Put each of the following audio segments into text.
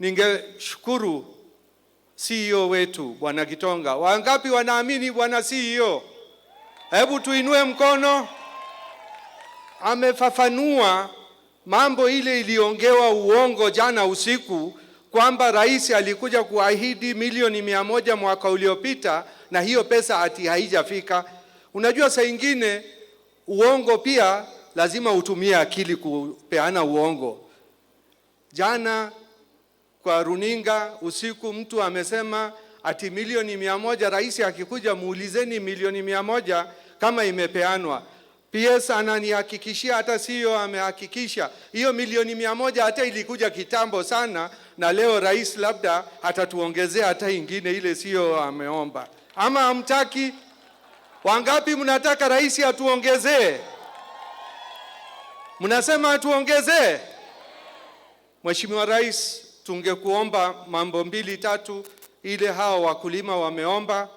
ningeshukuru CEO wetu Bwana Gitonga. Wangapi wanaamini Bwana CEO? Hebu tuinue mkono. Amefafanua mambo ile iliongewa uongo jana usiku kwamba rais alikuja kuahidi milioni 100 mwaka uliopita na hiyo pesa ati haijafika. Unajua saa ingine uongo pia lazima utumie akili kupeana uongo. Jana kwa runinga usiku mtu amesema ati milioni 100, rais akikuja muulizeni milioni 100 kama imepeanwa. PS ananihakikishia, hata CEO amehakikisha hiyo milioni 100 hata ilikuja kitambo sana, na leo rais labda atatuongezea hata ingine ile CEO ameomba. Ama hamtaki? Wangapi mnataka rais atuongezee? Mnasema atuongezee? Mheshimiwa Rais, tungekuomba mambo 2-3 ile hao wakulima wameomba.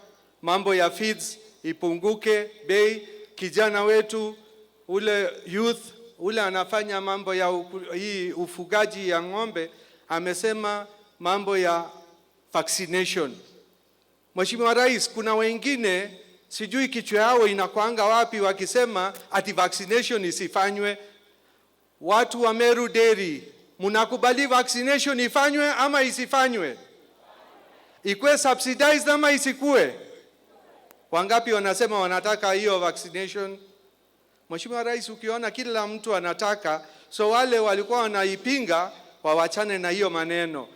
Mambo ya feeds ipunguke bei. Kijana wetu ule youth ule anafanya mambo ya hii ufugaji ya ng'ombe amesema mambo ya vaccination. Mheshimiwa Rais, kuna wengine sijui kichwa yao inakuanga wapi wakisema ati vaccination isifanywe. Watu wa Meru Dairy, mnakubali vaccination ifanywe ama isifanywe? Ikue subsidized ama isikue? Wangapi wanasema wanataka hiyo vaccination? Mheshimiwa Rais, ukiona kila mtu anataka, so wale walikuwa wanaipinga wawachane na hiyo maneno.